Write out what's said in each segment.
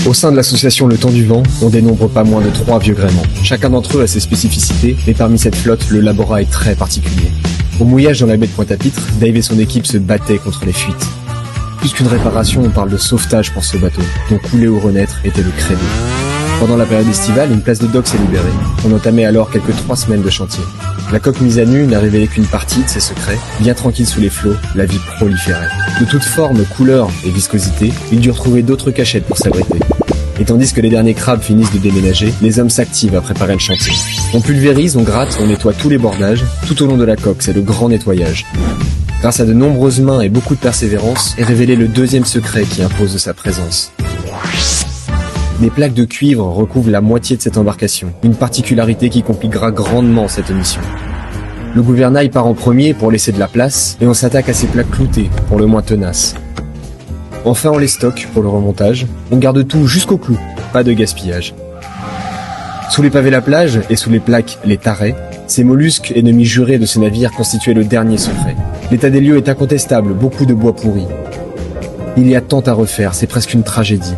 Au sein de l'association Le Temps du Vent, on dénombre pas moins de 3 vieux gréements. Chacun d'entre eux a ses spécificités, mais parmi cette flotte, le Labora est très particulier. Au mouillage dans la baie de Pointe-à-Pitre, Dave et son équipe se battaient contre les fuites. Plus qu'une réparation, on parle de sauvetage pour ce bateau, dont couler ou renaître était le credo. Pendant la période estivale, une place de dock s'est libérée. On entamait alors quelques 3 semaines de chantier. La coque mise à nu n'a révélé qu'une partie de ses secrets. Bien tranquille sous les flots, la vie proliférait. De toute forme, couleur et viscosité, il dut retrouver d'autres cachettes pour s'abriter. Et tandis que les derniers crabes finissent de déménager, les hommes s'activent à préparer le chantier. On pulvérise, on gratte, on nettoie tous les bordages. Tout au long de la coque, c'est le grand nettoyage. Grâce à de nombreuses mains et beaucoup de persévérance, est révélé le deuxième secret qui impose de sa présence. Des plaques de cuivre recouvrent la moitié de cette embarcation, une particularité qui compliquera grandement cette mission. Le gouvernail part en premier pour laisser de la place, et on s'attaque à ces plaques cloutées, pour le moins tenaces. Enfin on les stocke pour le remontage, on garde tout jusqu'au clou, pas de gaspillage. Sous les pavés la plage, et sous les plaques les tarets, ces mollusques, ennemis jurés de ce navire, constituaient le dernier secret. L'état des lieux est incontestable, beaucoup de bois pourri. Il y a tant à refaire, c'est presque une tragédie.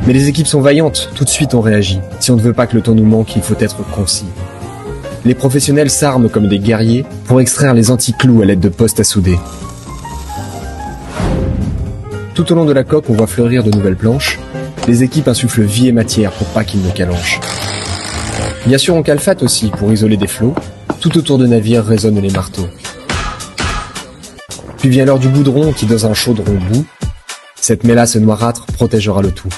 Mais les équipes sont vaillantes, tout de suite on réagit. Si on ne veut pas que le temps nous manque, il faut être concis. Les professionnels s'arment comme des guerriers pour extraire les anti-clous à l'aide de postes à souder. Tout au long de la coque, on voit fleurir de nouvelles planches. Les équipes insufflent vie et matière pour pas qu'ils ne calanchent. Bien sûr, on calfate aussi pour isoler des flots. Tout autour de navire résonnent les marteaux. Puis vient l'heure du boudron qui, dans un chaudron bout, cette mélasse noirâtre protégera le tout.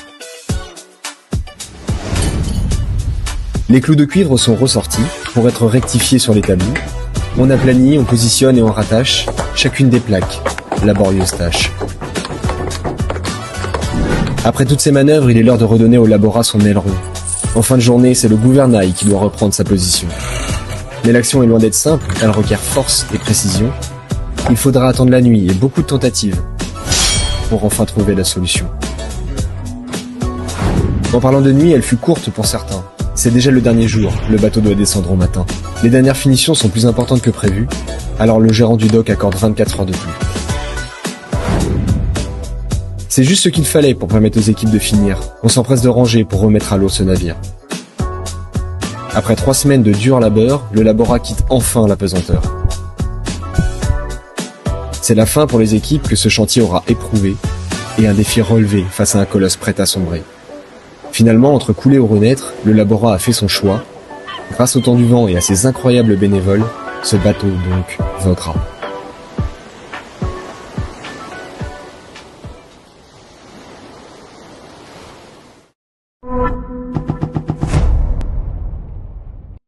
Les clous de cuivre sont ressortis pour être rectifiés sur l'établi. On aplanit, on positionne et on rattache chacune des plaques. Laborieuse tâche. Après toutes ces manœuvres, il est l'heure de redonner au Labora son aileron. En fin de journée, c'est le gouvernail qui doit reprendre sa position. Mais l'action est loin d'être simple, elle requiert force et précision. Il faudra attendre la nuit et beaucoup de tentatives pour enfin trouver la solution. En parlant de nuit, elle fut courte pour certains. C'est déjà le dernier jour, le bateau doit descendre au matin. Les dernières finitions sont plus importantes que prévu, alors le gérant du dock accorde 24 heures de plus. C'est juste ce qu'il fallait pour permettre aux équipes de finir. On s'empresse de ranger pour remettre à l'eau ce navire. Après 3 semaines de dur labeur, le Labora quitte enfin la pesanteur. C'est la fin pour les équipes que ce chantier aura éprouvé et un défi relevé face à un colosse prêt à sombrer. Finalement, entre couler ou renaître, le Labora a fait son choix. Grâce au temps du vent et à ses incroyables bénévoles, ce bateau donc vaincra.